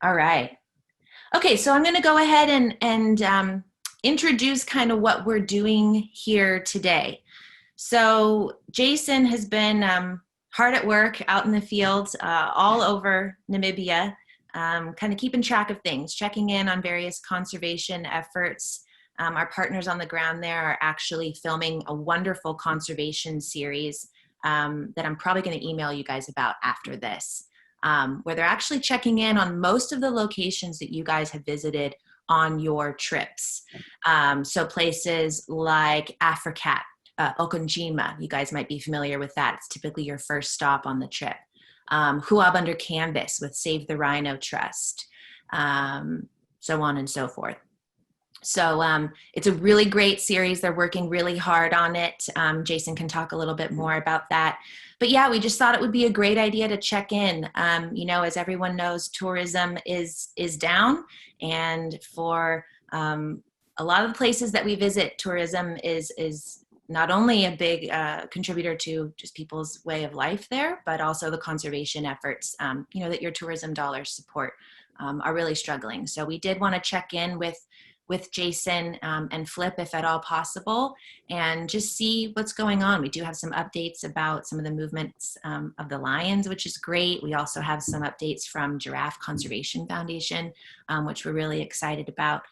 All right. Okay, so I'm going to go ahead and introduce kind of what we're doing here today. So Jason has been hard at work out in the field all over Namibia, kind of keeping track of things, checking in on various conservation efforts. Our partners on the ground there are actually filming a wonderful conservation series that I'm probably going to email you guys about after this, where they're actually checking in on most of the locations that you guys have visited on your trips. So places like Africat, Okonjima, you guys might be familiar with that. It's typically your first stop on the trip. Huab Under Canvas with Save the Rhino Trust, so on and so forth. So it's a really great series. They're working really hard on it. Jason can talk a little bit more about that. But yeah, we just thought it would be a great idea to check in. You know, as everyone knows, tourism is down. And for a lot of the places that we visit, tourism is not only a big contributor to just people's way of life there, but also the conservation efforts, you know, that your tourism dollars support are really struggling. So we did want to check in with Jason and Flip, if at all possible, and just see what's going on. We do have some updates about some of the movements of the lions, which is great. We also have some updates from Giraffe Conservation Foundation, which we're really excited about.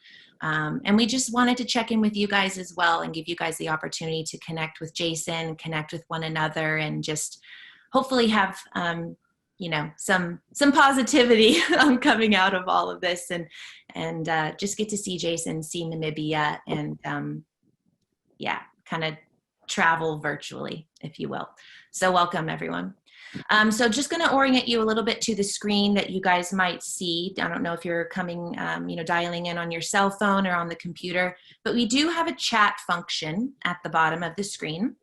And we just wanted to check in with you guys as well and give you guys the opportunity to connect with Jason, connect with one another, and just hopefully have you know, some positivity coming out of all of this, and just get to see Jason, see Namibia, and yeah, kind of travel virtually, if you will. So welcome, everyone. So just going to orient you a little bit to the screen that you guys might see. I don't know if you're coming, you know, dialing in on your cell phone or on the computer, but we do have a chat function at the bottom of the screen.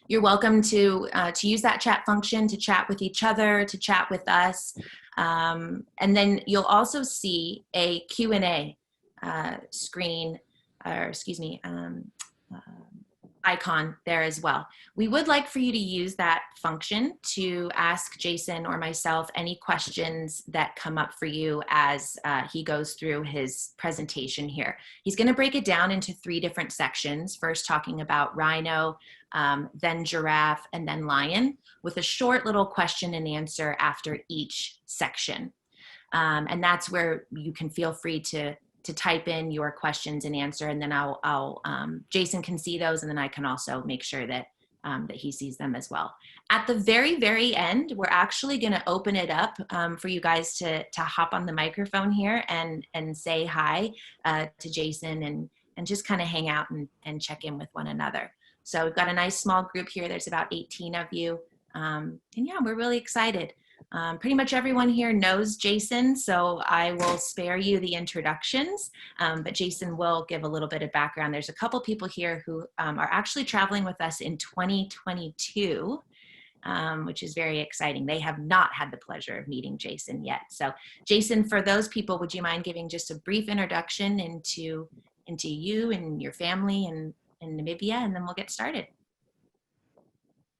You're welcome to use that chat function to chat with each other, to chat with us. And then you'll also see a Q&A screen, or excuse me, icon there as well. We would like for you to use that function to ask Jason or myself any questions that come up for you as he goes through his presentation here. He's going to break it down into 3 different sections, first talking about rhino, then giraffe, and then lion, with a short little question and answer after each section. And that's where you can feel free to type in your questions and answer, and then Jason can see those, and then I can also make sure that that he sees them as well. At the very end, we're actually going to open it up for you guys to hop on the microphone here and say hi to Jason and just kind of hang out and check in with one another. So we've got a nice small group here. There's about 18 of you, and yeah, we're really excited. Pretty much everyone here knows Jason, so I will spare you the introductions, but Jason will give a little bit of background. There's a couple people here who are actually traveling with us in 2022, which is very exciting. They have not had the pleasure of meeting Jason yet. So Jason, for those people, would you mind giving just a brief introduction into you and your family and Namibia, and then we'll get started.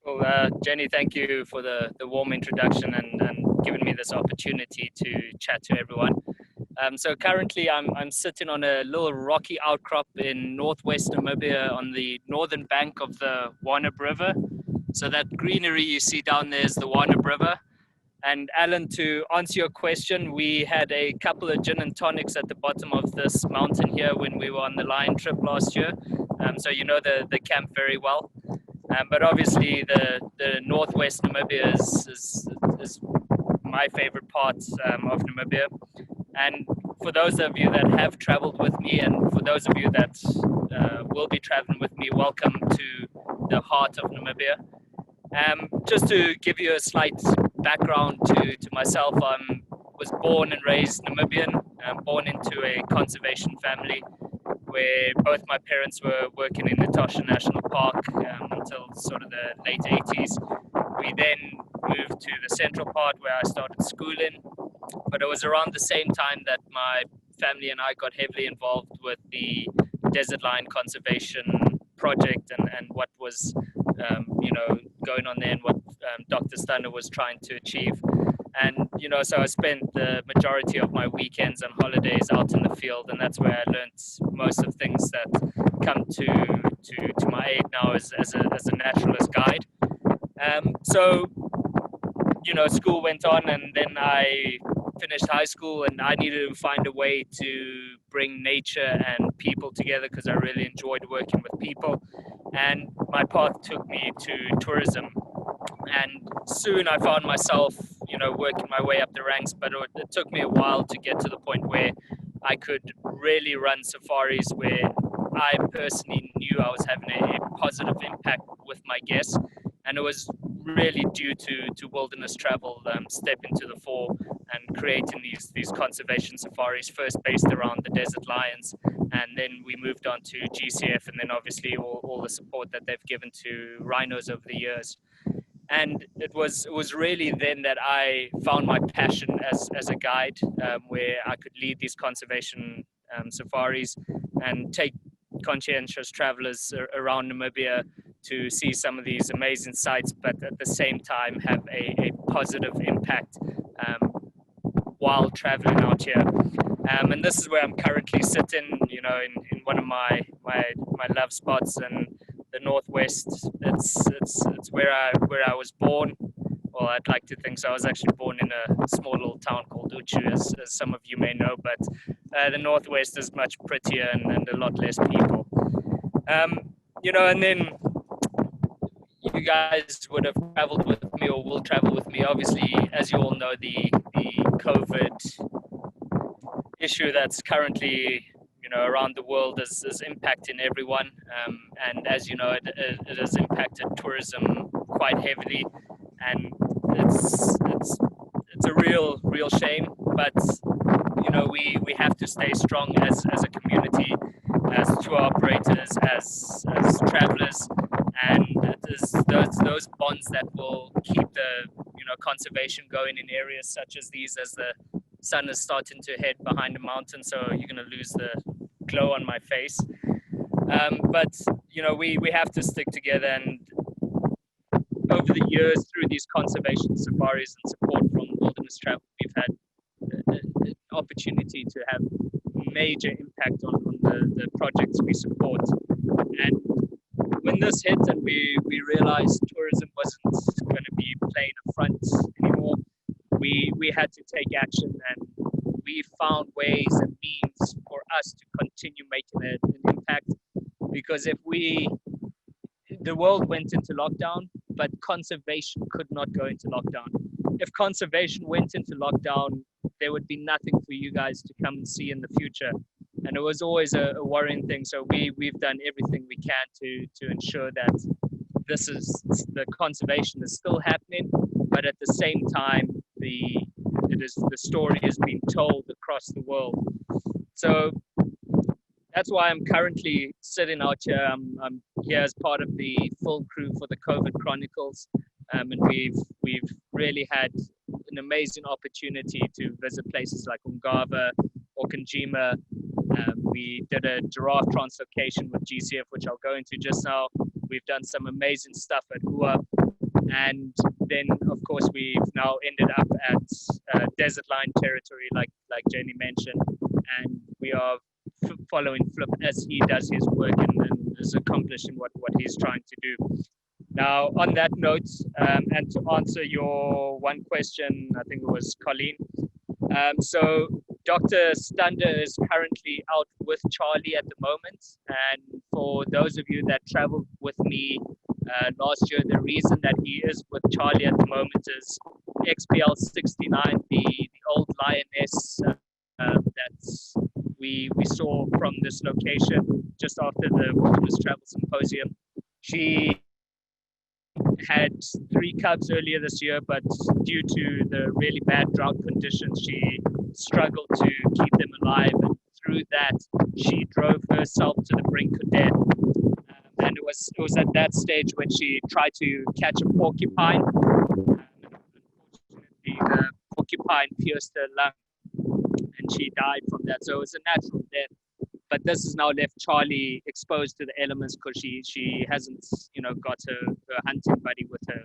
Well, Jenny, thank you for the warm introduction and giving me this opportunity to chat to everyone. So currently I'm sitting on a little rocky outcrop in northwest Namibia on the northern bank of the Warnab River. So that greenery you see down there is the Warnab River. And Alan, to answer your question, we had a couple of gin and tonics at the bottom of this mountain here when we were on the lion trip last year. So you know the camp very well. But obviously the northwest Namibia is my favorite part of Namibia. And for those of you that have traveled with me, and for those of you that will be traveling with me, welcome to the heart of Namibia. Just to give you a slight background to myself, I was born and raised Namibian, born into a conservation family where both my parents were working in Etosha National Park until sort of the late 80s. We then moved to the central part where I started schooling, but it was around the same time that my family and I got heavily involved with the desert lion conservation project and what was you know, going on there and what Dr. Stunner was trying to achieve. And, so I spent the majority of my weekends and holidays out in the field, and that's where I learned most of things that come to my aid now as a naturalist guide. So, school went on, and then I finished high school, and I needed to find a way to bring nature and people together because I really enjoyed working with people. And my path took me to tourism. And soon I found myself, working my way up the ranks, but it took me a while to get to the point where I could really run safaris where I personally knew I was having a positive impact with my guests. And it was really due to wilderness travel step into the fore and creating these conservation safaris, first based around the desert lions, and then we moved on to GCF, and then obviously all the support that they've given to rhinos over the years. And it was really then that I found my passion as a guide, where I could lead these conservation safaris and take conscientious travelers around Namibia to see some of these amazing sites, but at the same time have a positive impact while traveling out here. And this is where I'm currently sitting, in one of my love spots in the Northwest. It's where I was born. Well, I'd like to think so. I was actually born in a small little town called Uchu, as some of you may know, but the Northwest is much prettier and a lot less people. And then you guys would have traveled with me or will travel with me. Obviously, as you all know, the COVID issue that's currently around the world is impacting everyone, and as you know, it has impacted tourism quite heavily, and it's a real shame. But we have to stay strong as a community, as tour operators, as travelers, and it is those bonds that will keep the conservation going in areas such as these, as the sun is starting to head behind the mountain, so you're going to lose the glow on my face. But we have to stick together, and over the years, through these conservation safaris and support from wilderness travel, we've had an opportunity to have major impact on the projects we support. And when this hit and we realized tourism wasn't going to be playing a front anymore, we had to take action, and we found ways and means for us to continue making an impact. Because if the world went into lockdown, but conservation could not go into lockdown. If conservation went into lockdown, there would be nothing for you guys to come and see in the future. And it was always a worrying thing. So we've done everything we can to ensure that the conservation is still happening, but at the same time, the story is being told across the world. So that's why I'm currently sitting out here. I'm here as part of the full crew for the COVID Chronicles, and we've really had an amazing opportunity to visit places like Ungava or Kanjima. We did a giraffe translocation with GCF, which I'll go into just now. We've done some amazing stuff at Hua, and then of course we've now ended up at desert lion territory, like Jenny mentioned, and we are following Flip as he does his work and is accomplishing what he's trying to do. Now, on that note, and to answer your one question, I think it was Colleen. So Dr. Stander is currently out with Charlie at the moment. And for those of you that traveled with me last year, the reason that he is with Charlie at the moment is XPL 69, the old lioness that we saw from this location just after the Wilderness Travel Symposium. She had 3 cubs earlier this year, but due to the really bad drought conditions, she struggled to keep them alive. And through that, she drove herself to the brink of death. And it was at that stage when she tried to catch a porcupine. Unfortunately, the porcupine pierced her lung, and she died from that. So it was a natural death. But this has now left Charlie exposed to the elements because she hasn't got her hunting buddy with her.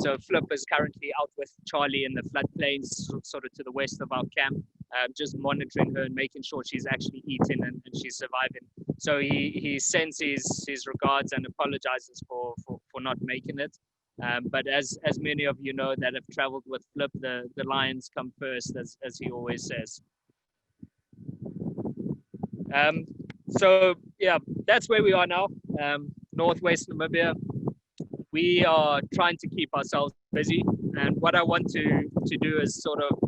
So Flip is currently out with Charlie in the floodplains, sort of to the west of our camp, just monitoring her and making sure she's actually eating and she's surviving. So he sends his regards and apologizes for not making it. But as many of you know that have traveled with Flip, the lions come first, as he always says. So yeah, that's where we are now, northwest Namibia. We are trying to keep ourselves busy, and what I want to do is sort of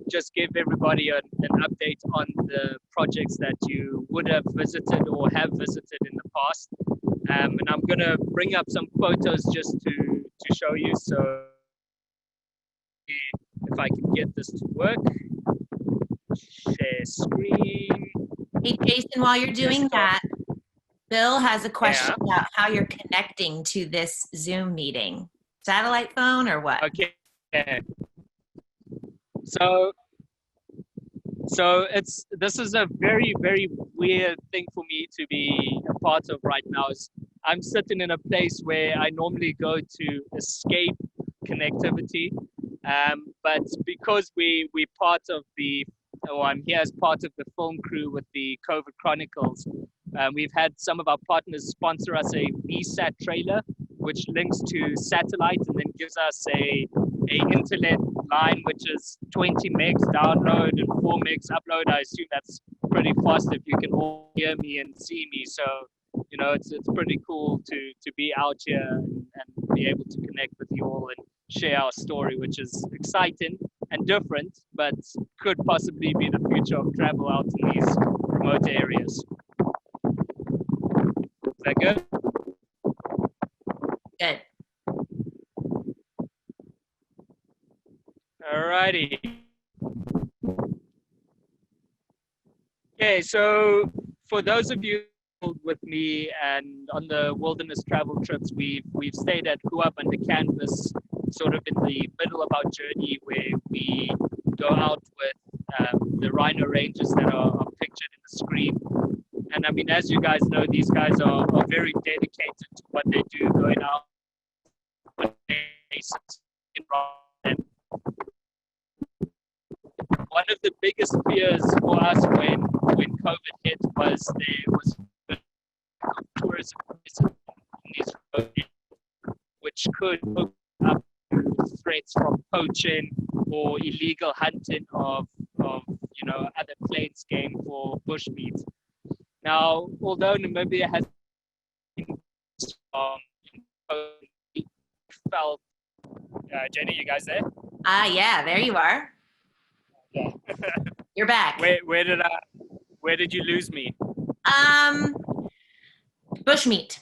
just give everybody an update on the projects that you would have visited or have visited in the past. And I'm gonna bring up some photos just to show you. So if I can get this to work, share screen. Hey, Jason, while you're doing that, Bill has a question about how you're connecting to this Zoom meeting. Satellite phone or what? Okay. So this is a very, very weird thing for me to be a part of right now. I'm sitting in a place where I normally go to escape connectivity, but because we part of I'm here as part of the film crew with the Kovach Chronicles. We've had some of our partners sponsor us a VSAT trailer, which links to satellite and then gives us a internet line, which is 20 megs download and 4 megs upload. I assume that's pretty fast if you can all hear me and see me. So, you know, it's pretty cool to be out here and be able to connect with you all and share our story, which is exciting and different, but could possibly be the future of travel out in these remote areas. Is that good? Good. Alrighty. Okay, so for those of you with me and on the wilderness travel trips, we've stayed at Kovach under canvas, sort of in the middle of our journey, where we go out with the rhino ranges that are pictured in the screen. And I mean, as you guys know, these guys are very dedicated to what they do, going out on bases in and one of the biggest fears for us when COVID hit was there was tourism in these roads, which could open up threats from poaching or illegal hunting of other plains game for bushmeat. Now, although Namibia has been felt, Jenny, you guys there? Yeah, there you are. Yeah. You're back. Where did you lose me? Bushmeat.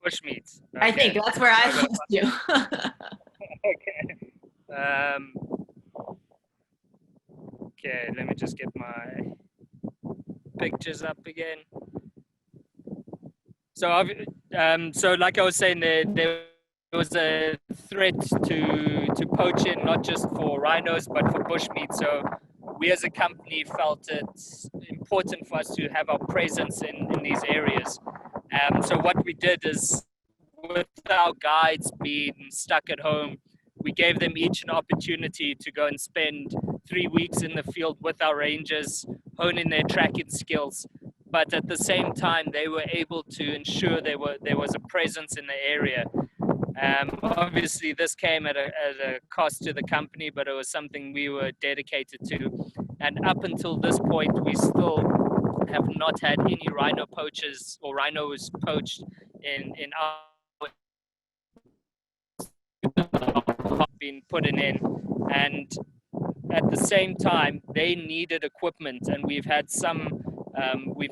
Bushmeat. Okay. I think that's where I lost you. Okay. Okay, let me just get my pictures up again. So, like I was saying, there was a threat to poaching, not just for rhinos, but for bushmeat. So we as a company felt it's important for us to have our presence in these areas. So what we did is, with our guides being stuck at home, we gave them each an opportunity to go and spend 3 weeks in the field with our rangers, honing their tracking skills. But at the same time, they were able to ensure there was a presence in the area. Obviously, this came at a cost to the company, but it was something we were dedicated to. And up until this point, we still have not had any rhino poachers or rhinos poached in our been putting in. And at the same time, they needed equipment, and we've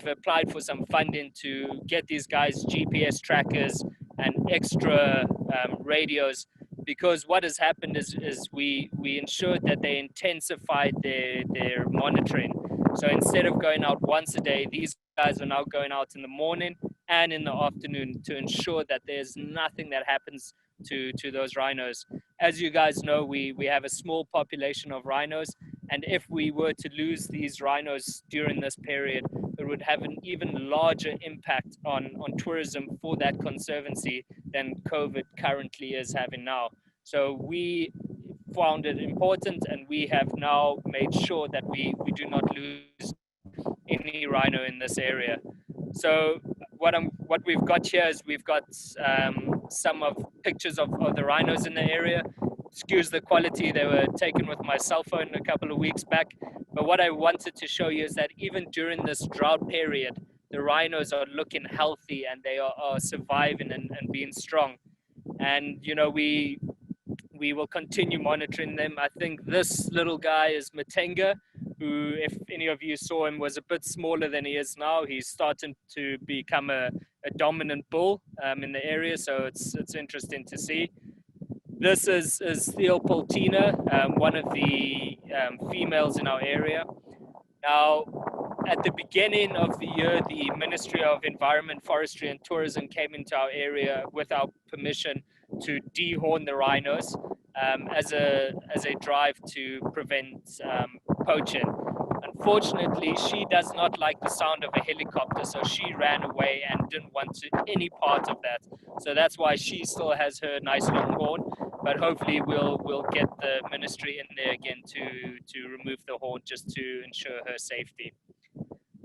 applied for some funding to get these guys GPS trackers and extra radios, because what has happened is we ensured that they intensified their monitoring. So instead of going out once a day, these guys are now going out in the morning and in the afternoon to ensure that there's nothing that happens to those rhinos. As you guys know, we have a small population of rhinos, and if we were to lose these rhinos during this period, it would have an even larger impact on tourism for that conservancy, than COVID currently is having now. So we found it important, and we have now made sure that we do not lose any rhino in this area. So what we've got here is we've got some of pictures of the rhinos in the area. Excuse the quality, they were taken with my cell phone a couple of weeks back. But what I wanted to show you is that even during this drought period, the rhinos are looking healthy, and they are surviving and being strong. And we will continue monitoring them. I think this little guy is Matenga, who, if any of you saw him, was a bit smaller than he is now. He's starting to become a dominant bull in the area, so it's interesting to see. This is Theopoltina, one of the females in our area. Now, at the beginning of the year, the Ministry of Environment, Forestry and Tourism came into our area with our permission to dehorn the rhinos as a drive to prevent poaching. Unfortunately, she does not like the sound of a helicopter, so she ran away and didn't want any part of that. So that's why she still has her nice long horn, but hopefully we'll get the ministry in there again to remove the horn just to ensure her safety.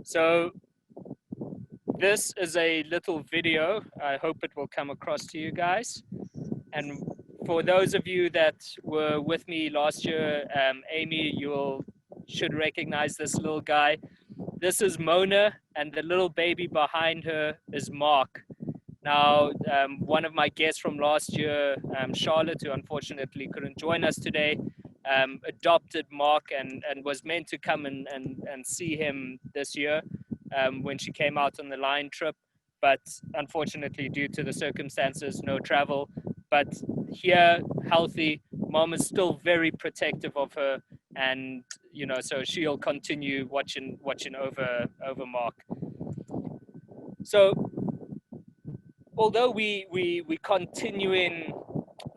So this is a little video. I hope it will come across to you guys. And for those of you that were with me last year, Amy, should recognize this little guy. This is Mona, and the little baby behind her is Mark. Now, one of my guests from last year, Charlotte, who unfortunately couldn't join us today, adopted Mark and was meant to come and see him this year when she came out on the lion trip. But unfortunately, due to the circumstances, no travel. But here, healthy, mom is still very protective of her, and so she'll continue watching over Mark. So although we continuing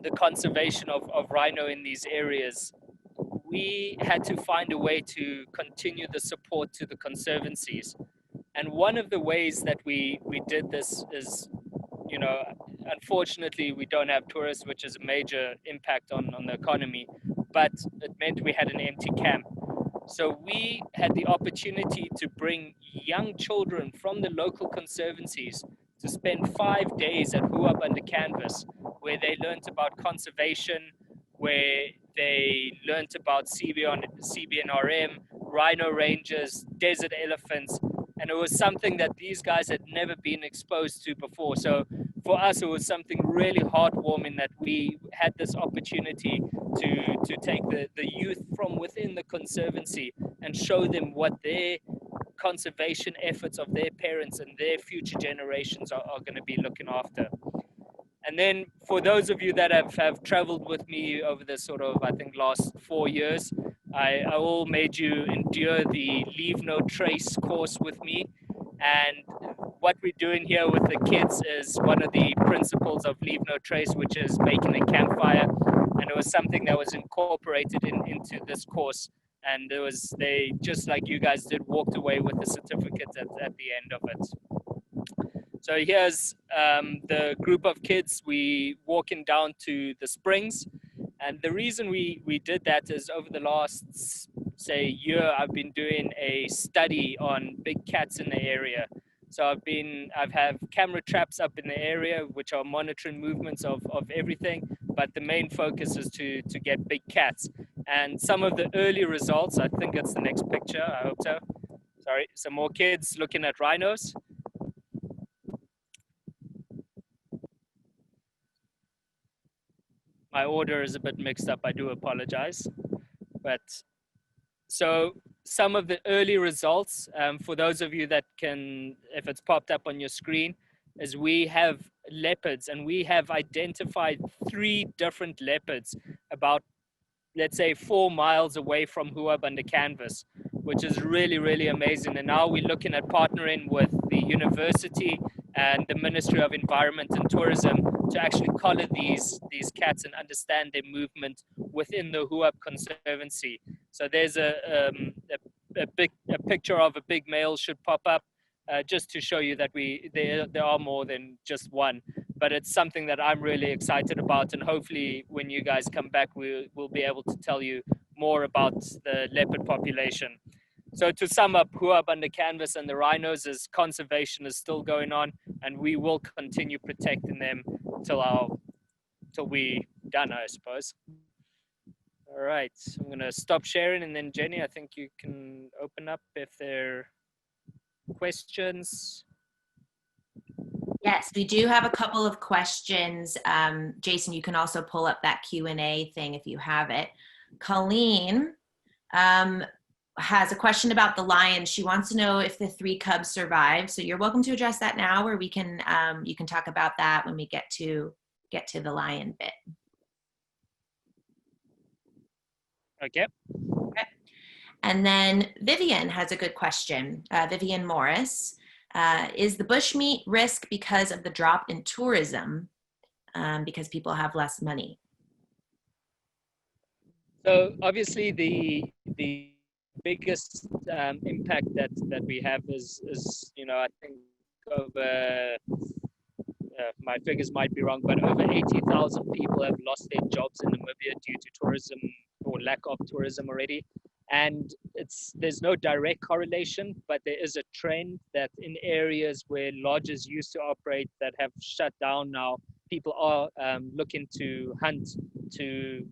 the conservation of rhino in these areas, we had to find a way to continue the support to the conservancies. And one of the ways that we did this is, unfortunately, we don't have tourists, which is a major impact on the economy, but it meant we had an empty camp. So we had the opportunity to bring young children from the local conservancies to spend 5 days at Huab under canvas, where they learned about conservation, where they learned about CBNRM, rhino ranges, desert elephants, and it was something that these guys had never been exposed to before. So for us, it was something really heartwarming that we had this opportunity to take the youth from within the conservancy and show them what their conservation efforts of their parents and their future generations are going to be looking after. And then for those of you that have traveled with me over the sort of, I think, last 4 years, I all made you endure the Leave No Trace course with me. And what we're doing here with the kids is one of the principles of Leave No Trace, which is making a campfire. And it was something that was incorporated into this course. And they, just like you guys did, walked away with a certificate at the end of it. So here's the group of kids. We walking down to the springs. And the reason we did that is over the last, say, year, I've been doing a study on big cats in the area. So I've have camera traps up in the area, which are monitoring movements of everything. But the main focus is to get big cats. And some of the early results, I think it's the next picture, I hope so. Sorry, some more kids looking at rhinos. My order is a bit mixed up, I do apologize. But so some of the early results, for those of you that can, if it's popped up on your screen, is we have leopards, and we have identified 3 different leopards about, let's say, 4 miles away from Huab under canvas, which is really, really amazing. And now we're looking at partnering with the university and the Ministry of Environment and Tourism to actually collar these cats and understand their movement within the Huab Conservancy. So there's a picture of a big male should pop up just to show you that there are more than just one. but it's something that I'm really excited about, and hopefully when you guys come back, we'll be able to tell you more about the leopard population. So to sum up, who up under canvas and the rhinos is conservation is still going on, and we will continue protecting them till we done, I suppose. All right, I'm gonna stop sharing, and then Jenny, I think you can open up if there are questions. Yes, we do have a couple of questions. Jason, you can also pull up that Q&A thing if you have it. Colleen has a question about the lion. She wants to know if the 3 cubs survived. So you're welcome to address that now, or we can you can talk about that when we get to the lion bit. Okay. Okay. And then Vivian has a good question. Vivian Morris. Is the bushmeat risk because of the drop in tourism, because people have less money? So obviously the biggest impact that we have is I think over my figures might be wrong, but over 80,000 people have lost their jobs in Namibia due to tourism or lack of tourism already. And there's no direct correlation, but there is a trend that in areas where lodges used to operate that have shut down now, people are looking to hunt to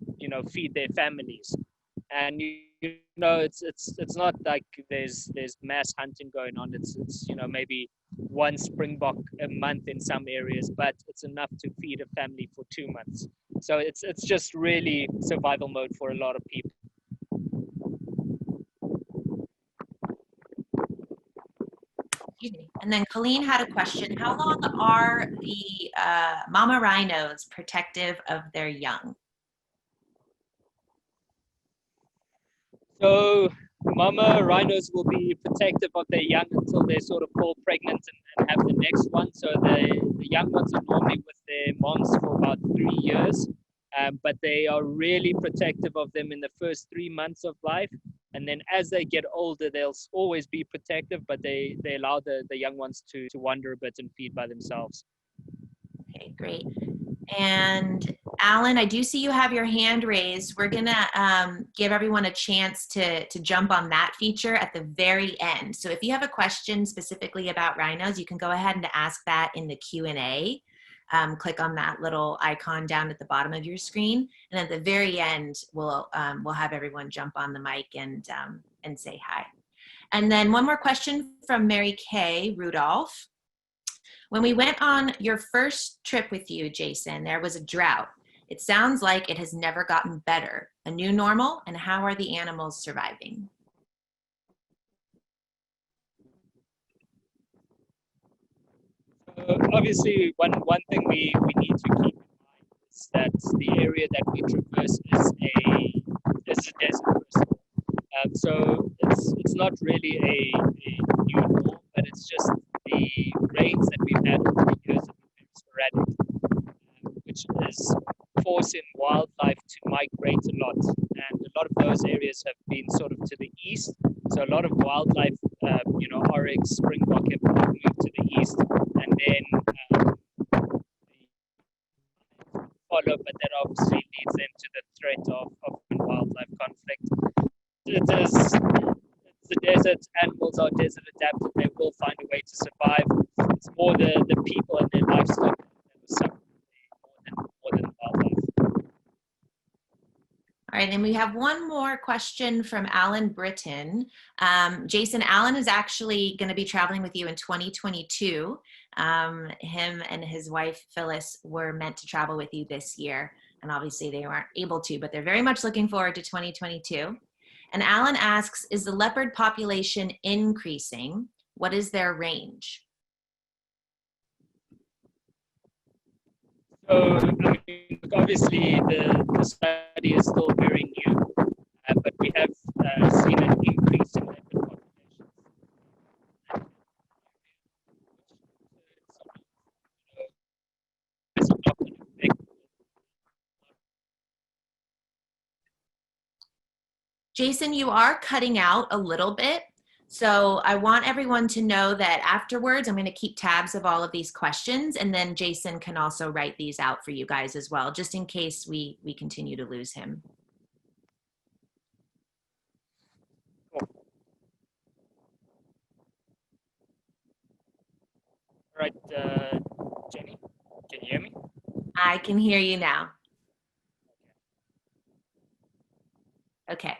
feed their families. And it's not like there's mass hunting going on. It's maybe one springbok a month in some areas, but it's enough to feed a family for 2 months. So it's just really survival mode for a lot of people. Excuse me. And then Colleen had a question. How long are the mama rhinos protective of their young? So mama rhinos will be protective of their young until they sort of fall pregnant and have the next one. So the young ones are normally with their moms for about 3 years, but they are really protective of them in the first 3 months of life. And then as they get older, they'll always be protective, but they allow the young ones to wander a bit and feed by themselves. Okay, great. And Alan, I do see you have your hand raised. We're gonna give everyone a chance to jump on that feature at the very end. So if you have a question specifically about rhinos, you can go ahead and ask that in the Q&A. Click on that little icon down at the bottom of your screen, and at the very end, we'll have everyone jump on the mic and say hi. And then one more question from Mary Kay Rudolph. When we went on your first trip with you, Jason, there was a drought. It sounds like it has never gotten better. A new normal, and how are the animals surviving? Obviously, one thing we need to keep in mind is that the area that we traverse is a desert. So it's not really a new norm, but it's just the rains that we've had over the years have been very sporadic, which is forcing wildlife to migrate a lot. And a lot of those areas have been sort of to the east. So a lot of wildlife, oryx, springbok have moved to the east, and then follow, but that obviously leads them to the threat of wildlife conflict. It's the desert. Animals are desert adapted. They will find a way to survive. It's more the people and their livestock that are suffering more than wildlife. All right, and we have one more question from Alan Britton. Jason, Alan is actually going to be traveling with you in 2022. Him and his wife, Phyllis, were meant to travel with you this year, and obviously they weren't able to, but they're very much looking forward to 2022. And Alan asks, is the leopard population increasing? What is their range? So, obviously the study is still very new, but we have seen an increase in leopard populations. It's a knock-on effect. Jason, you are cutting out a little bit. So I want everyone to know that afterwards, I'm going to keep tabs of all of these questions, and then Jason can also write these out for you guys as well, just in case we continue to lose him. Cool. All right, Jenny, can you hear me? I can hear you now. Okay.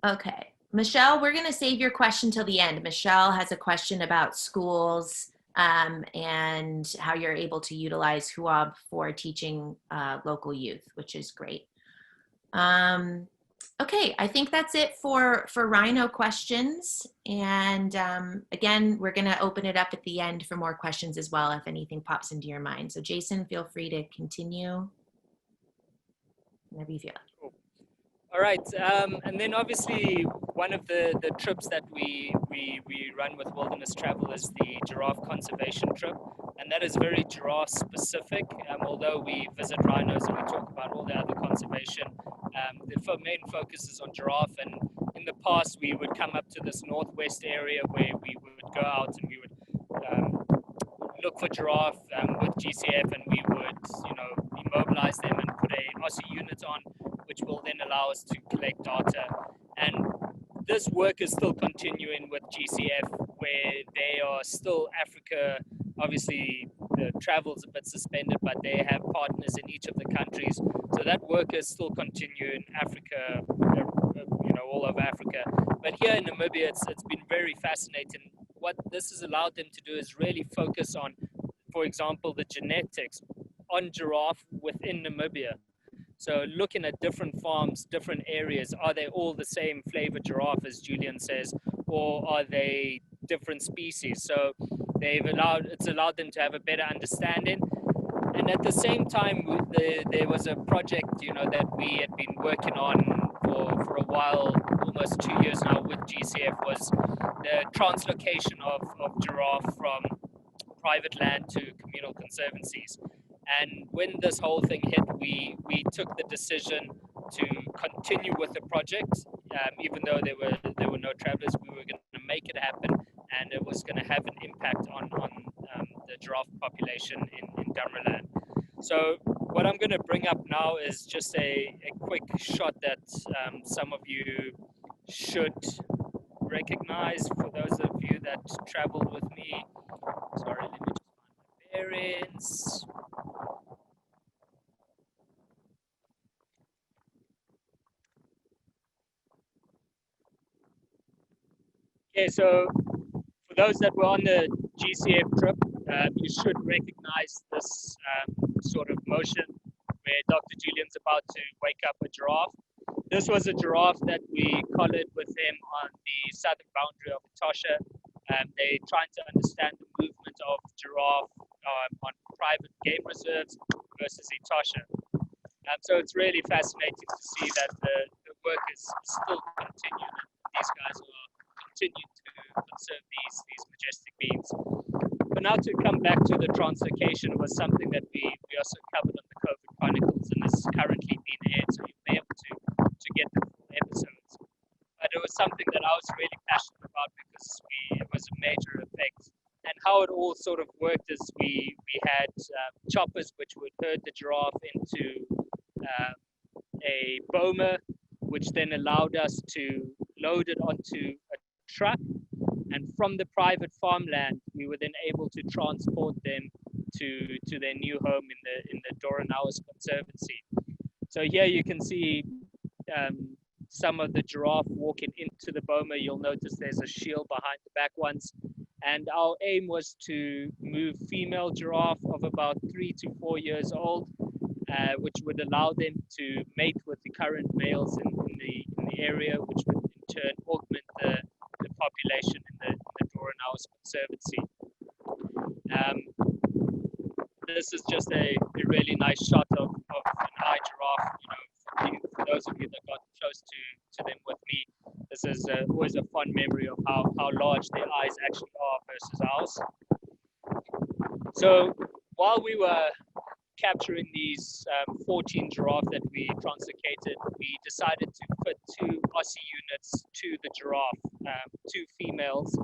Okay. Michelle, we're going to save your question till the end. Michelle has a question about schools and how you're able to utilize HUAB for teaching local youth, which is great. Okay, I think that's it for Rhino questions. And again, we're going to open it up at the end for more questions as well if anything pops into your mind. So Jason, feel free to continue whenever you feel like. Cool. All right, and then obviously one of the trips that we run with Wilderness Travel is the giraffe conservation trip, and that is very giraffe specific. Although we visit rhinos and we talk about all the other conservation, the main focus is on giraffe. And in the past, we would come up to this northwest area where we would go out and we would look for giraffe with GCF, and we would, immobilize them and put a OSI unit on, which will then allow us to collect data. And this work is still continuing with GCF, where they are still Africa. Obviously, the travel's a bit suspended, but they have partners in each of the countries. So that work is still continuing Africa, all over Africa. But here in Namibia, it's been very fascinating. What this has allowed them to do is really focus on, for example, the genetics on giraffe within Namibia. So looking at different farms, different areas, are they all the same flavor giraffe, as Julian says, or are they different species? So it's allowed them to have a better understanding. And at the same time, there was a project, that we had been working on for a while, almost 2 years now with GCF, was the translocation of giraffe from private land to communal conservancies. And when this whole thing hit, we took the decision to continue with the project, even though there were no travelers. We were going to make it happen, and it was going to have an impact on the giraffe population in Damraland. So what I'm going to bring up now is just a quick shot that some of you should recognize, for those of you that traveled with me. Sorry, let me just find my bearings. Okay, so for those that were on the GCF trip, you should recognize this sort of motion where Dr. Julian's about to wake up a giraffe. This was a giraffe that we collared with him on the southern boundary of Etosha. They're trying to understand the movement of giraffe on private game reserves versus Etosha. So it's really fascinating to see that the work is still continuing. These guys are continuing to conserve these majestic beings. But now to come back to the translocation, was something that we also covered on the Kovach Chronicles, and is currently being aired, so you'll be able to get the full episodes. But it was something that I was really passionate about because it was a major effect. And how it all sort of worked is we had choppers which would herd the giraffe into a boma, which then allowed us to load it onto a truck, and from the private farmland we were then able to transport them to their new home in the Doranaus Conservancy. So here you can see some of the giraffe walking into the boma. You'll notice there's a shield behind the back ones, and our aim was to move female giraffe of about 3 to 4 years old, which would allow them to mate with the current males in the area, which would in turn augment the population in the Doranaus Conservancy. This is just a really nice shot of an eye giraffe. For those of you that got close to them with me, this is always a fun memory of how large their eyes actually are versus ours. So while we were capturing these 14 giraffe that we translocated, we decided to put 2 OSI units to the giraffe, two females,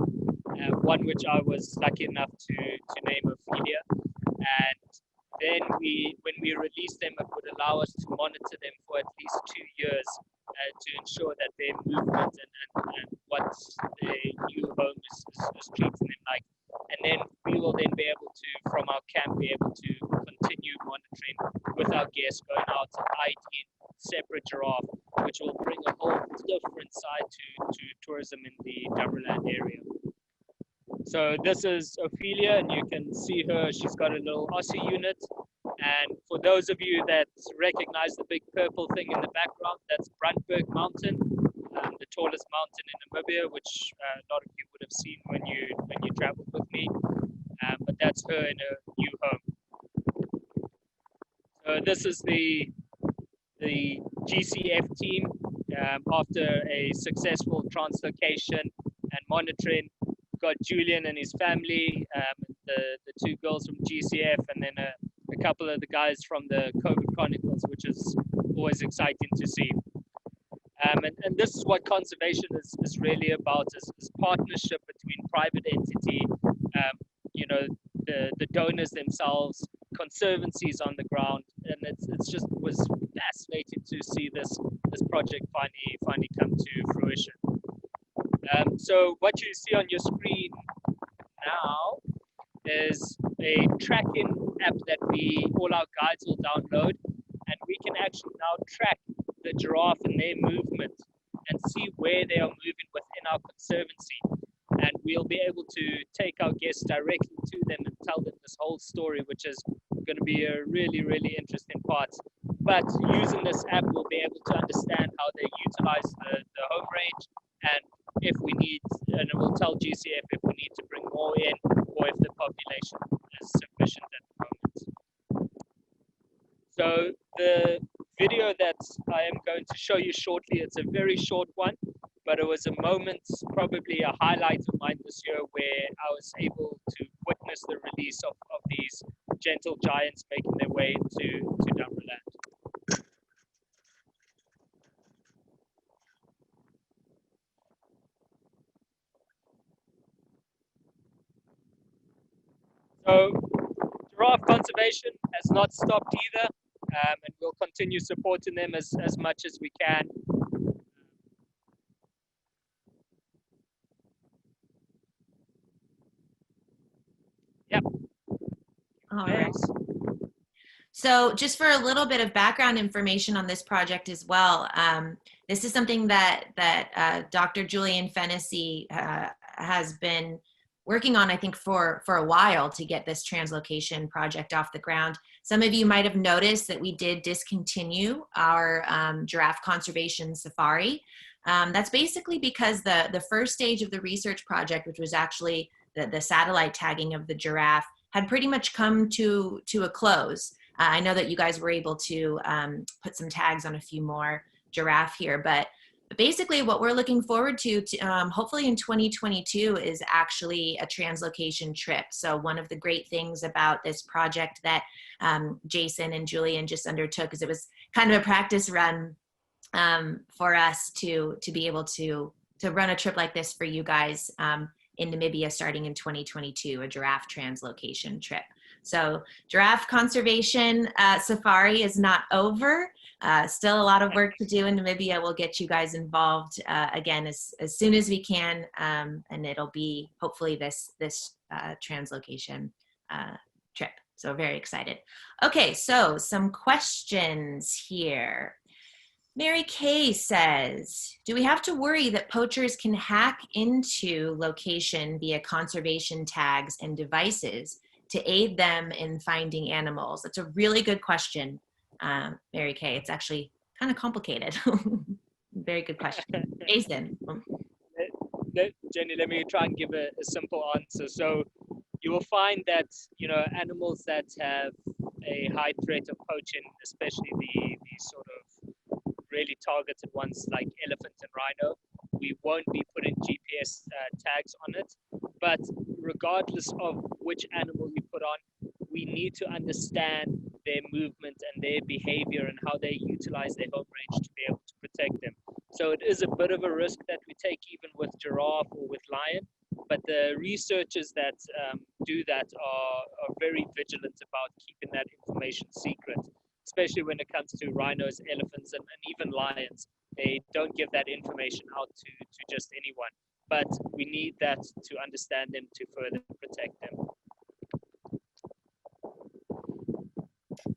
one which I was lucky enough to name Ophelia. And then when we release them, it would allow us to monitor them for at least 2 years to ensure that their movement and what their new home is treating them like. And then we will then be able to, from our camp, be able to continue monitoring with our guests, going out to ID separate giraffe, which will bring a whole different side to tourism in the Dumberland area. So this is Ophelia, and you can see her. She's got a little Aussie unit. And for those of you that recognize the big purple thing in the background, that's Brandberg Mountain, the tallest mountain in Namibia, which a lot of you would have seen when you traveled with me. But that's her in her new home. So this is the GCF team after a successful translocation and monitoring. Got Julian and his family, the two girls from GCF, and then a couple of the guys from the Kovach Chronicles, which is always exciting to see. And this is what conservation is really about, is partnership between private entity, the donors themselves, conservancies on the ground, and it's just was fascinating to see this project finally come to fruition. So what you see on your screen now is a tracking app that all our guides will download, and we can actually now track the giraffe and their movement and see where they are moving within our conservancy. And we'll be able to take our guests directly to them and tell them this whole story, which is going to be a really, really interesting part. But using this app, we'll be able to understand how they utilize the home range, and if we need, and it will tell GCF if we need to bring more in or if the population is sufficient at the moment. So the video that I am going to show you shortly, it's a very short one, but it was a moment, probably a highlight of mine this year, where I was able to witness the release of these gentle giants making their way to Dumberland. So giraffe conservation has not stopped either, and we'll continue supporting them as much as we can. Yep. All right. So just for a little bit of background information on this project as well, this is something that Dr. Julian Fennessy has been working on, I think, for a while to get this translocation project off the ground. Some of you might have noticed that we did discontinue our giraffe conservation safari. That's basically because the first stage of the research project, which was actually the satellite tagging of the giraffe, had pretty much come to a close. I know that you guys were able to put some tags on a few more giraffe here, but basically what we're looking forward to hopefully in 2022 is actually a translocation trip. So one of the great things about this project that Jason and Julian just undertook is it was kind of a practice run for us to be able to run a trip like this for you guys in Namibia starting in 2022, a giraffe translocation trip. So giraffe conservation safari is not over. Still a lot of work to do in Namibia. We'll get you guys involved again as soon as we can, and it'll be hopefully this translocation trip. So very excited. Okay, so some questions here. Mary Kay says, do we have to worry that poachers can hack into location via conservation tags and devices to aid them in finding animals? That's a really good question, Mary Kay. It's actually kind of complicated. Very good question. Jason. Jenny, let me try and give a simple answer. So you will find that, animals that have a high threat of poaching, especially the sort of really targeted ones like elephant and rhino, we won't be putting GPS tags on it. But regardless of which animal you put on, we need to understand their movement and their behavior and how they utilize their home range to be able to protect them. So it is a bit of a risk that we take even with giraffe or with lion. But the researchers that do that are very vigilant about keeping that information secret, especially when it comes to rhinos, elephants, and even lions. They don't give that information out to just anyone. But we need that to understand them, to further protect them.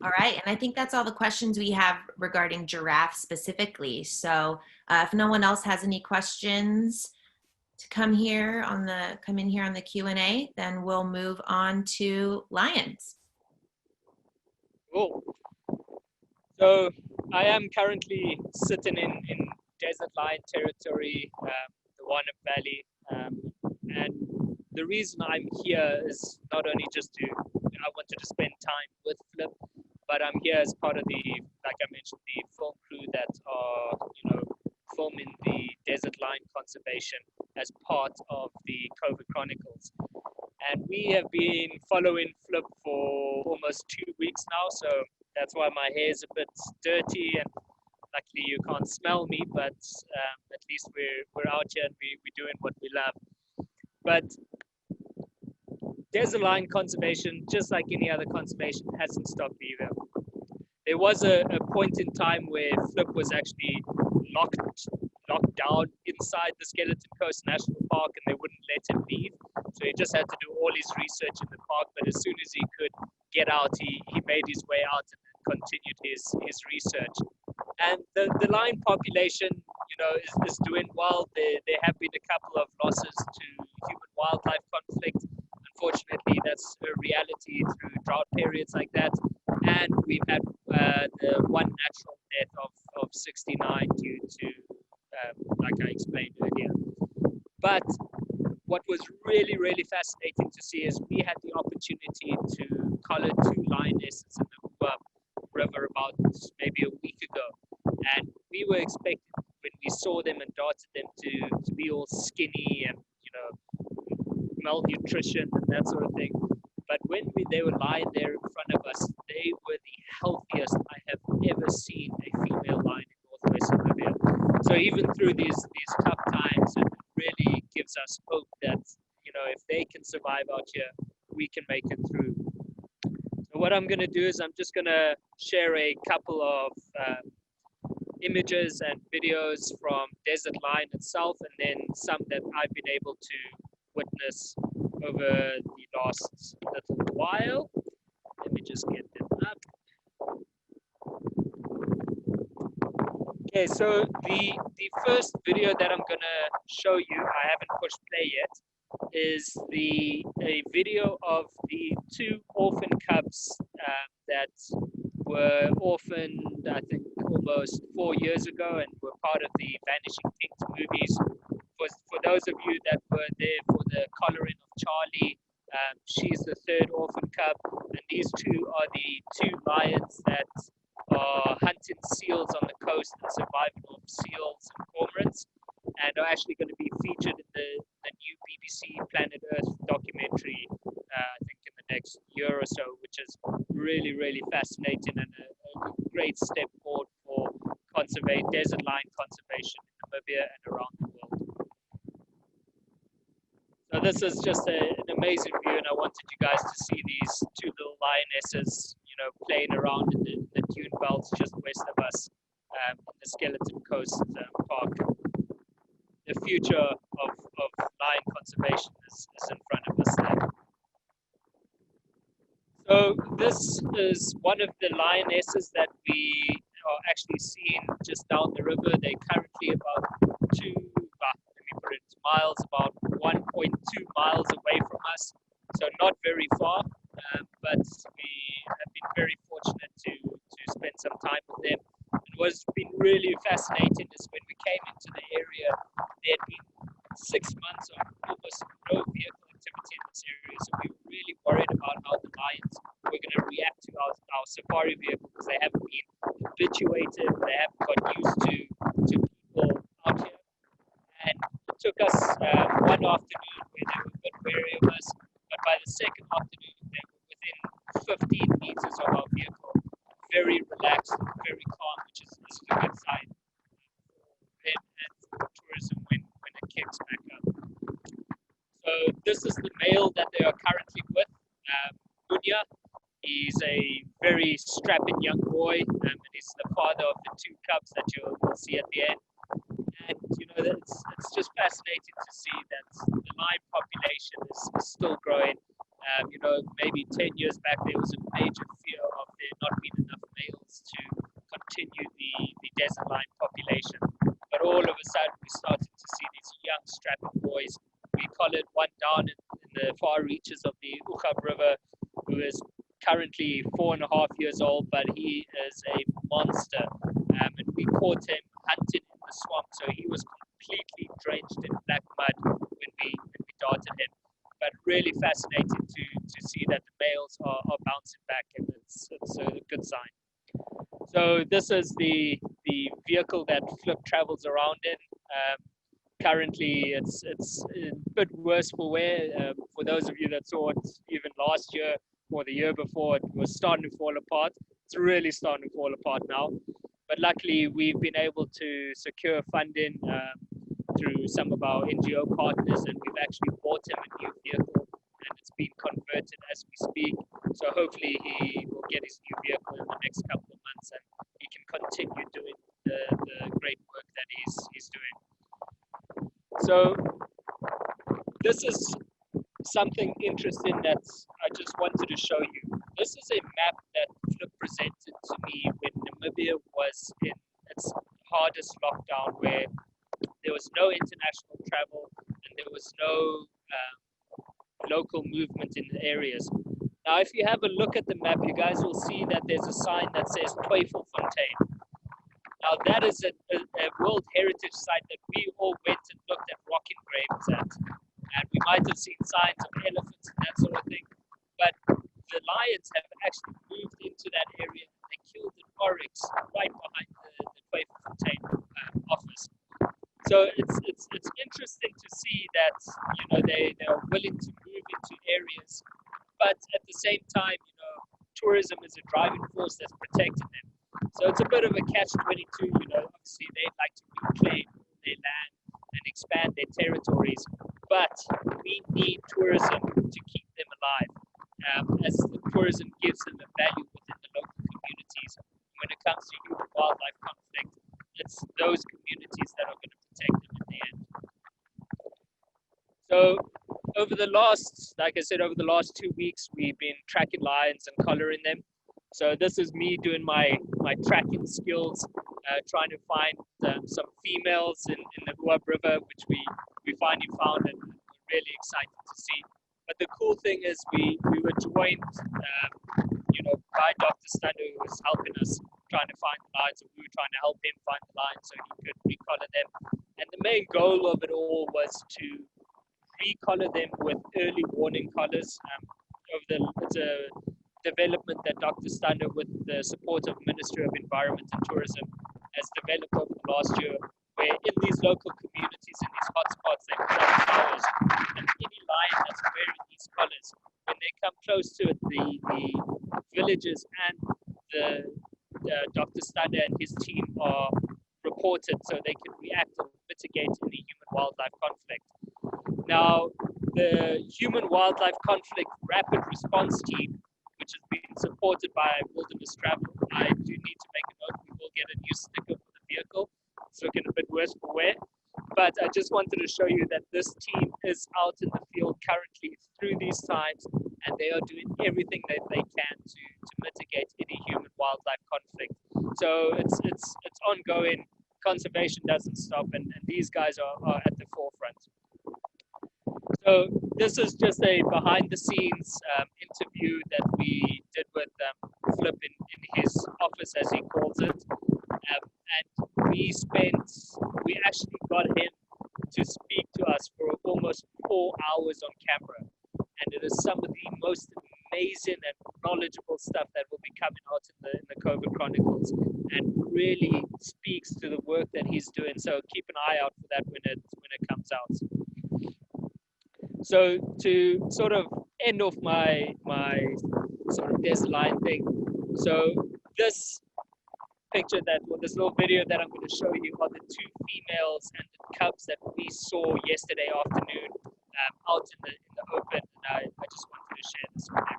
All right, and I think that's all the questions we have regarding giraffe specifically. So if no one else has any questions to come in here on the Q&A, then we'll move on to lions. Cool. So I am currently sitting in desert lion territory, the Warner Valley, and the reason I'm here is not only just I wanted to spend time with Flip, but I'm here as part of like I mentioned, the film crew that are, filming the desert lion conservation as part of the Kovach Chronicles. And we have been following Flip for almost 2 weeks now, so that's why my hair is a bit dirty, and luckily you can't smell me, but at least we're out here and we're doing what we love. But desert lion conservation, just like any other conservation, hasn't stopped either. There was a point in time where Flip was actually locked down inside the Skeleton Coast National Park, and they wouldn't let him leave. So he just had to do all his research in the park, but as soon as he could get out, he made his way out and continued his research. And the lion population, is doing well. There have been a couple of losses to human-wildlife conflict. Unfortunately, that's a reality through drought periods like that. And we've had the one natural death of 69 due to, like I explained earlier. But what was really, really fascinating to see is we had the opportunity to collar 2 lionesses in the Kovach River about maybe a week ago. And we were expecting, when we saw them and darted them, to be all skinny and, malnutrition and that sort of thing. But when they were lying there in front of us, they were the healthiest I have ever seen a female lion in northwest Namibia. So even through these tough times, it really gives us hope that, if they can survive out here, we can make it through. So what I'm going to do is I'm just going to share a couple of images and videos from desert lion itself, and then some that I've been able to witness over the last little while. Let me just get them up. Okay, so the first video that I'm gonna show you, I haven't pushed play yet, is a video of the 2 orphan cubs that were orphaned, I think, almost 4 years ago, and were part of the Vanishing Things movies. For those of you that were there for the collaring of Charlie, she's the 3rd orphan cub, and these 2 are the 2 lions that are hunting seals on the coast and surviving of seals and cormorants, and are actually going to be featured in the new BBC Planet Earth documentary, I think in the next year or so, which is really, really fascinating and a great step forward for desert lion conservation in Namibia and around the world. So this is just an amazing view, and I wanted you guys to see these 2 little lionesses, playing around in the dune belts just west of us, in the Skeleton Coast Park. The future of lion conservation is in front of us there. So this is one of the lionesses that we are actually seeing just down the river. They're currently about 1.2 miles away from us, so not very far, but we have been very fortunate to spend some time with them. And what's been really fascinating is when we came into the area, there had been 6 months of almost no vehicle activity in this area, so we were really worried about how the lions were going to react to our safari vehicle, because they haven't been habituated, they haven't got used to people out here. And it took us one afternoon where they were a bit wary of us, but by the second afternoon, they were within 15 meters of our vehicle, very relaxed, very calm, which is a good sign for them tourism when it kicks back up. So this is the male that they are currently with, Munya. He's a very strapping young boy, and he's the father of the two cubs that you'll see at the end. And it's just fascinating to see that the lion population is still growing. Maybe 10 years back there was a major fear of there not being enough males to continue the desert lion population. But all of a sudden we started to see these young strapping boys. We collared one down in the far reaches of the Uchab River, who is currently 4.5 years old, but he is a monster. And we caught him hunting in the swamp, so he was completely drenched in black mud when we darted him. But really fascinating to see that the males are bouncing back, and it's a good sign. So this is the vehicle that Flip travels around in. Currently, it's a bit worse for wear. For those of you that saw it even last year or the year before, it was starting to fall apart. It's really starting to fall apart now. But luckily, we've been able to secure funding through some of our NGO partners, and we've actually bought him a new vehicle, and it's been converted as we speak. So hopefully he will get his new vehicle in the next couple of months, and he can continue doing the great work that he's doing. So this is something interesting that I just wanted to show you. This is a map that Flip presented to me when Namibia was in its hardest lockdown, where there was no international travel and there was no local movement in the areas. Now, if you have a look at the map, you guys will see that there's a sign that says Twyfelfontein. Now, that is a World Heritage Site that we all went and looked at rock engravings at. And we might have seen signs of elephants and that sort of thing. But the lions have actually moved into that area, and they killed the oryx right behind the Twyfelfontein office. So it's interesting to see that they are willing to move into areas, but at the same time, tourism is a driving force that's protecting them. So it's a bit of a catch-22. Obviously they'd like to reclaim their land and expand their territories, but we need tourism to keep them alive, as the tourism gives them a value within the local communities. When it comes to human-wildlife conflict, it's those communities that are going to protect them in the end. So over the last 2 weeks, we've been tracking lions and collaring them. So this is me doing my tracking skills, trying to find some females in the Huab River, which we finally found, and we're really excited to see. But the cool thing is we were joined, by Dr. Stando, who was helping us trying to find the lions, and we were trying to help him find the lions so he could recolor them. And the main goal of it all was to recolor them with early warning collars. It's a development that Dr. Stando, with the support of Ministry of Environment and Tourism, has developed over the last year, where in these local communities, in these hotspots, they put up collars, and any lion that's wearing these collars, when they come close to it, the villagers and Dr. Stando and his team are reported so they can react and mitigate any human-wildlife conflict. Now, the Human-Wildlife Conflict Rapid Response Team, which has been supported by Wilderness Travel, I do need to make a note. We will get a new sticker for the vehicle. It's looking a bit worse for wear. But I just wanted to show you that this team is out in the field currently through these times, and they are doing everything that they can to mitigate any human-wildlife conflict. So it's ongoing. Conservation doesn't stop, and these guys are at the forefront. So this is just a behind-the-scenes interview that we did with Flip in his office, as he calls it. And we actually got him to speak to us for almost 4 hours on camera. And it is some of the most amazing and knowledgeable stuff that will be coming out in the Kovach Chronicles, and really speaks to the work that he's doing. So keep an eye out for that when it comes out. So to sort of end off my sort of desert lion thing, so this picture or this little video that I'm going to show you are the two females and the cubs that we saw yesterday afternoon out in the open. And I just wanted to share this with you.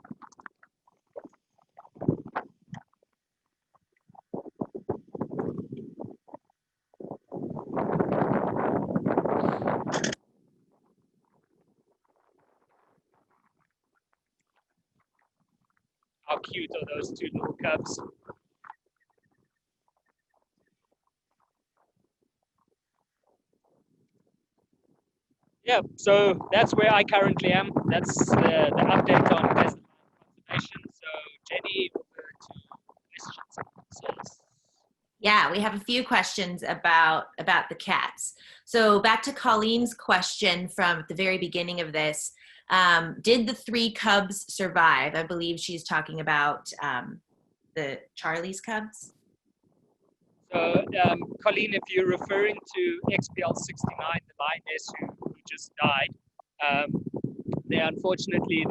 How cute are those two little cubs? Yeah, so that's where I currently am. That's the update on desert conservation. So Jenny, over to questions and answers. Yeah, we have a few questions about the cats. So back to Colleen's question from the very beginning of this. Did the 3 cubs survive? I believe she's talking about the Charlie's cubs. So, Colleen, if you're referring to XPL 69, the lioness who just died, unfortunately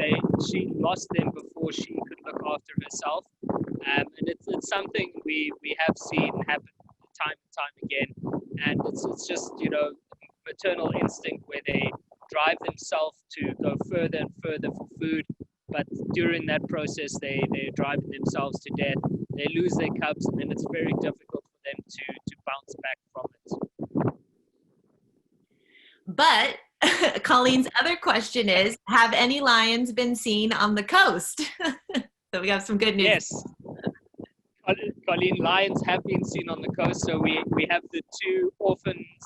she lost them before she could look after herself, and it's something we have seen happen time and time again, and it's just maternal instinct where they drive themselves to go further and further for food, but during that process they're driving themselves to death. They lose their cubs, and then it's very difficult for them to bounce back from it. But Colleen's other question is, have any lions been seen on the coast? So we have some good news. Yes. Colleen, lions have been seen on the coast. So we have the 2 orphans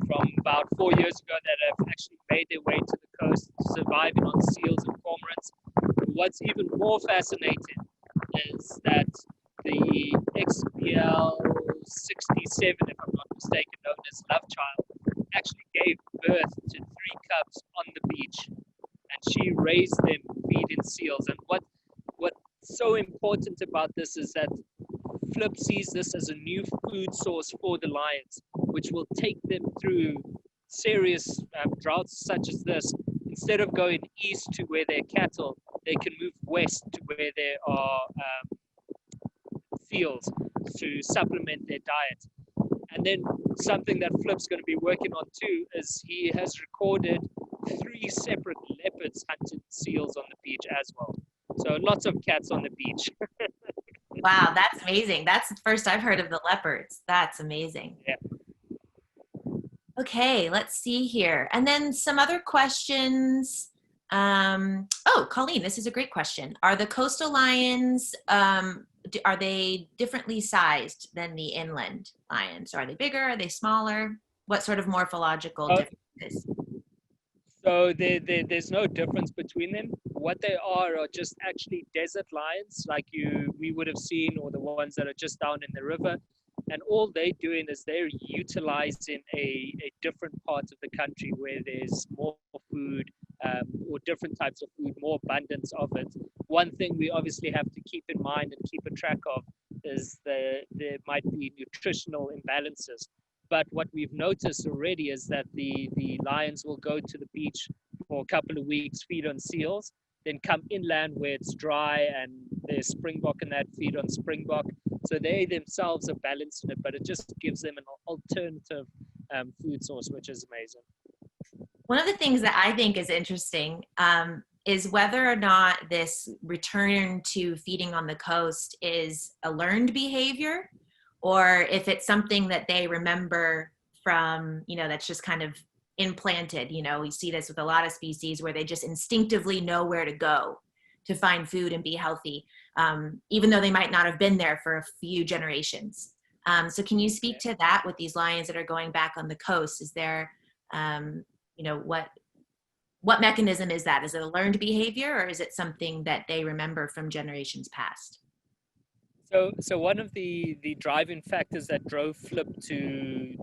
from about 4 years ago that have actually made their way to the coast, surviving on seals and cormorants. What's even more fascinating is that the XPL 67, if I'm not mistaken, known as Love Child, actually gave birth to 3 cubs on the beach, and she raised them feeding seals. And what's so important about this is that Flip sees this as a new food source for the lions, which will take them through serious droughts such as this. Instead of going east to where there are cattle, they can move west to where there are fields to supplement their diet. And then something that Flip's going to be working on too is he has recorded 3 separate leopards hunted seals on the beach as well. So lots of cats on the beach. Wow, that's amazing. That's the first I've heard of the leopards. That's amazing. Yeah. Okay, let's see here. And then some other questions. Oh, Colleen, this is a great question. Are the coastal lions, are they differently sized than the inland lions? Are they bigger? Are they smaller? What sort of morphological differences? So there's no difference between them. What they are just actually desert lions like we would have seen, or the ones that are just down in the river. And all they're doing is they're utilizing a different part of the country where there's more food, or different types of food, more abundance of it. One thing we obviously have to keep in mind and keep a track of is there might be nutritional imbalances. But what we've noticed already is that the lions will go to the beach for a couple of weeks, feed on seals, then come inland where it's dry and there's springbok and that feed on springbok. So they themselves are balancing it, but it just gives them an alternative food source, which is amazing. One of the things that I think is interesting is whether or not this return to feeding on the coast is a learned behavior, or if it's something that they remember from, that's just kind of implanted. We see this with a lot of species where they just instinctively know where to go to find food and be healthy, even though they might not have been there for a few generations. So can you speak to that with these lions that are going back on the coast? Is there, what mechanism is that? Is it a learned behavior, or is it something that they remember from generations past? So one of the driving factors that drove Flip to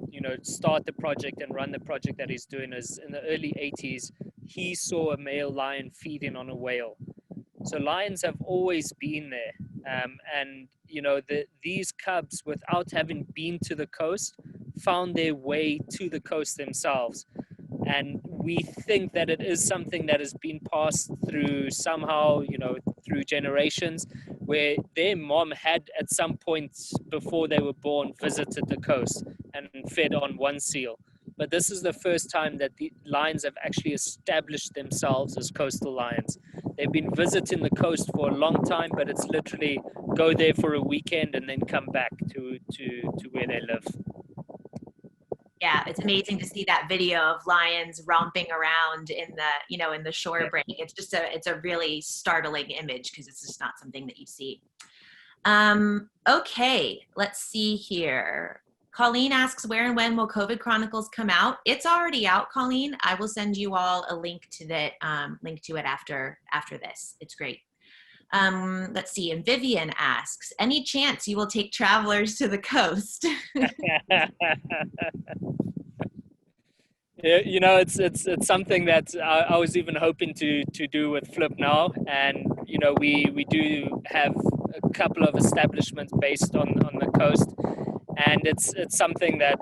start the project and run the project that he's doing is in the early 80s, he saw a male lion feeding on a whale. So lions have always been there, and these cubs, without having been to the coast, found their way to the coast themselves. And we think that it is something that has been passed through somehow, through generations, where their mom had at some point before they were born visited the coast and fed on one seal. But this is the first time that the lions have actually established themselves as coastal lions. They've been visiting the coast for a long time, but it's literally go there for a weekend and then come back to where they live. Yeah, it's amazing to see that video of lions romping around in the, you know, in the shore break. It's just it's a really startling image because it's just not something that you see. Okay, let's see here. Colleen asks, where and when will COVID Chronicles come out? It's already out, Colleen. I will send you all a link to that, link to it after this. It's great. Let's see, and Vivian asks, any chance you will take travelers to the coast? Yeah, you know, it's something that I was even hoping to do with Flip now, and you know, we do have a couple of establishments based on the coast, and it's something that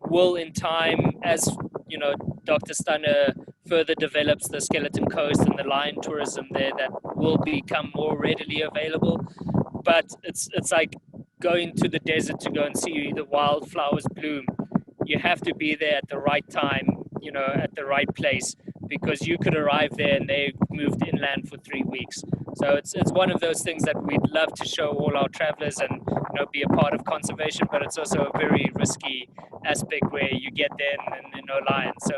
will, in time, as you know, Dr. Stunner further develops the Skeleton Coast and the lion tourism there, that will become more readily available. But it's like going to the desert to go and see the wildflowers bloom. You have to be there at the right time, you know, at the right place, because you could arrive there and they moved inland for 3 weeks. So it's one of those things that we'd love to show all our travelers and, you know, be a part of conservation, but it's also a very risky aspect where you get there and no lions. So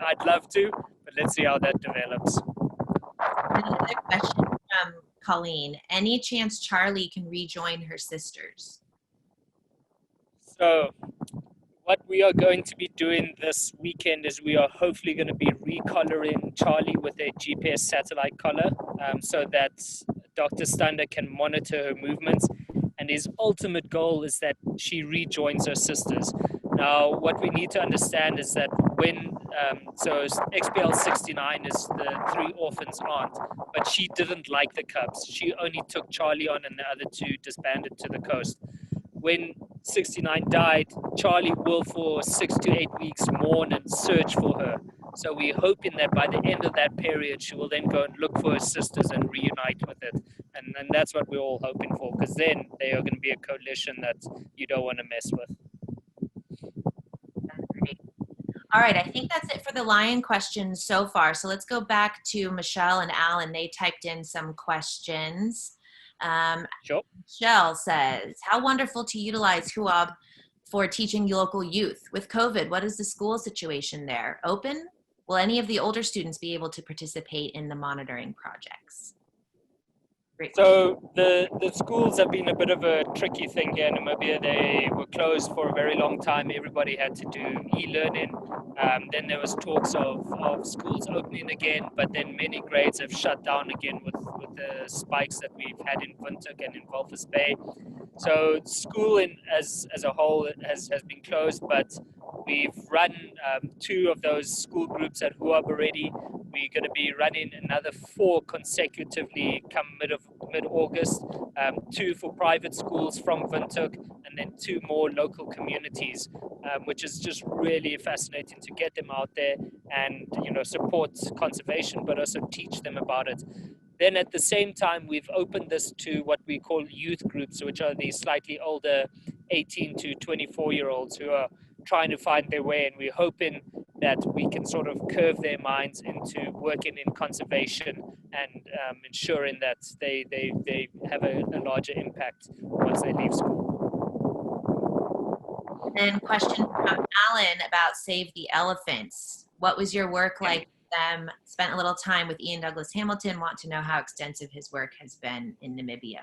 I'd love to, but let's see how that develops. Another question from Colleen. Any chance Charlie can rejoin her sisters? So what we are going to be doing this weekend is we are hopefully going to be recollaring Charlie with a GPS satellite collar, so that Dr. Stander can monitor her movements. And his ultimate goal is that she rejoins her sisters. Now, what we need to understand is that when, so XPL 69 is the 3 orphans aunt, but she didn't like the cubs. She only took Charlie on and the other 2 disbanded to the coast. When 69 died, Charlie will for 6 to 8 weeks mourn and search for her. So we're hoping that by the end of that period, she will then go and look for her sisters and reunite with it. And that's what we're all hoping for, because then they are going to be a coalition that you don't want to mess with. That's great. All right, I think that's it for the lion questions so far. So let's go back to Michelle and Alan. They typed in some questions. Sure. Michelle says, how wonderful to utilize HUAB for teaching local youth. With COVID, what is the school situation there? Open? Will any of the older students be able to participate in the monitoring projects? Great. So the schools have been a bit of a tricky thing here in Namibia. They were closed for a very long time. Everybody had to do e-learning. Then there was talks of schools opening again, but then many grades have shut down again with the spikes that we've had in Windhoek and in Walvis Bay. So school as a whole has been closed, but we've run 2 of those school groups at HUAB already. We're going to be running another 4 consecutively come mid-August, 2 for private schools from Windhoek, and then 2 more local communities, which is just really fascinating to get them out there and, you know, support conservation, but also teach them about it. Then at the same time, we've opened this to what we call youth groups, which are these slightly older 18 to 24-year-olds who are trying to find their way, and we're hoping that we can sort of curve their minds into working in conservation and ensuring that they have a larger impact once they leave school. And then question from Alan about Save the Elephants. What was your work like with them? Spent a little time with Ian Douglas Hamilton. Want to know how extensive his work has been in Namibia.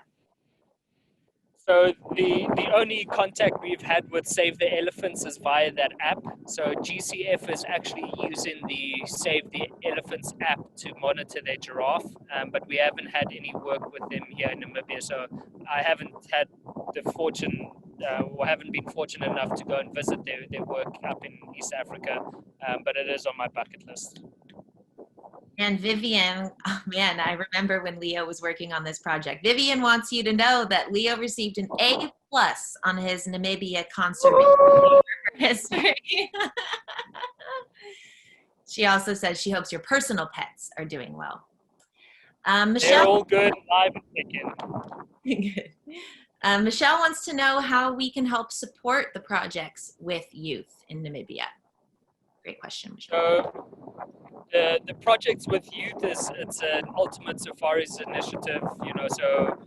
So the only contact we've had with Save the Elephants is via that app. So GCF is actually using the Save the Elephants app to monitor their giraffe, but we haven't had any work with them here in Namibia. So I haven't had the fortune, or haven't been fortunate enough to go and visit their work up in East Africa, but it is on my bucket list. And Vivian, oh man, I remember when Leo was working on this project. Vivian wants you to know that Leo received an A+ on his Namibia conservation history. She also says she hopes your personal pets are doing well. Michelle, they're all good, live and kicking. Good. Michelle wants to know how we can help support the projects with youth in Namibia. Great question, Michelle. So the projects with youth it's an ultimate safaris initiative, so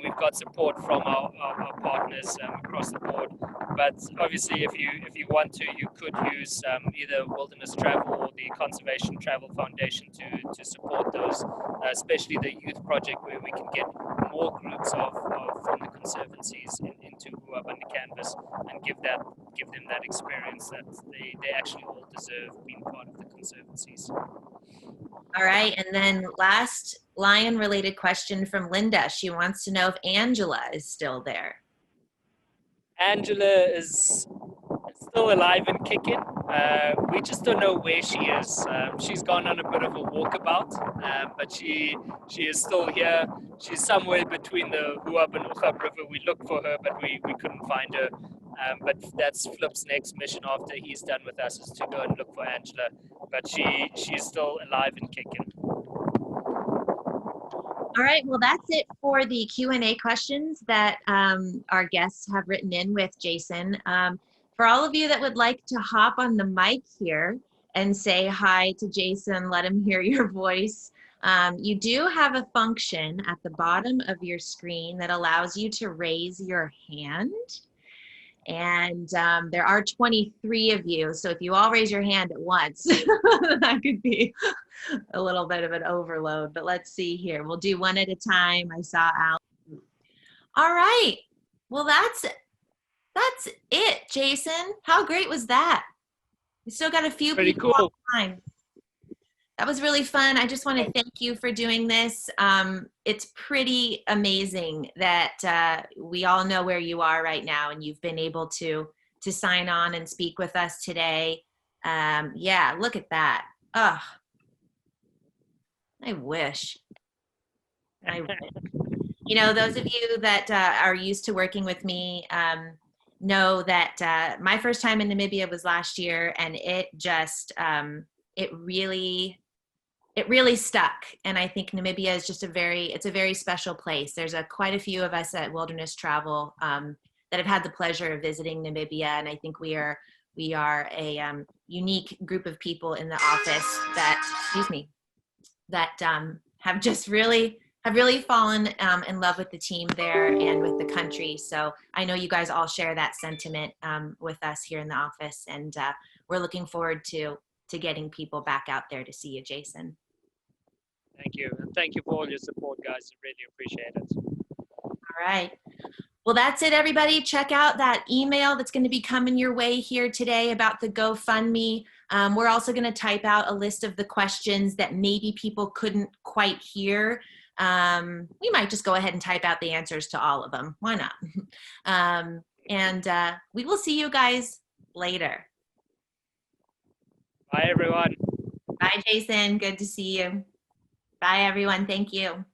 we've got support from our partners across the board. But obviously, if you want to, you could use either Wilderness Travel or the Conservation Travel Foundation to support those, especially the youth project where we can get more groups from the conservancies into Kovach under canvas and give them that experience that they actually all deserve being part of the conservancies. All right, and then last lion-related question from Linda. She wants to know if Angela is still there. Angela is still alive and kicking. We just don't know where she is. She's gone on a bit of a walkabout, but she is still here. She's somewhere between the Huab and Uchab River. We looked for her, but we couldn't find her. But that's Flip's next mission after he's done with us, is to go and look for Angela. But she's still alive and kicking. All right, well, that's it for the Q&A questions that our guests have written in with Jason. For all of you that would like to hop on the mic here and say hi to Jason, let him hear your voice, you do have a function at the bottom of your screen that allows you to raise your hand. And there are 23 of you, so if you all raise your hand at once, that could be a little bit of an overload, but let's see here. We'll do one at a time. I saw Al. All right, well, that's it, Jason. How great was that? We still got a few Pretty people cool. online. That was really fun. I just want to thank you for doing this. It's pretty amazing that we all know where you are right now, and you've been able to sign on and speak with us today. Yeah, look at that. Oh, I wish. You know, those of you that are used to working with me know that my first time in Namibia was last year, and it just, it really stuck. And I think Namibia is just it's a very special place. There's quite a few of us at Wilderness Travel that have had the pleasure of visiting Namibia, and I think we are a unique group of people in the office that have just really fallen in love with the team there and with the country. So I know you guys all share that sentiment with us here in the office, and we're looking forward to getting people back out there to see you, Jason. Thank you. And thank you for all your support, guys. I really appreciate it. All right. Well, that's it, everybody. Check out that email that's going to be coming your way here today about the GoFundMe. We're also going to type out a list of the questions that maybe people couldn't quite hear. We might just go ahead and type out the answers to all of them. Why not? And we will see you guys later. Bye, everyone. Bye, Jason. Good to see you. Bye, everyone. Thank you.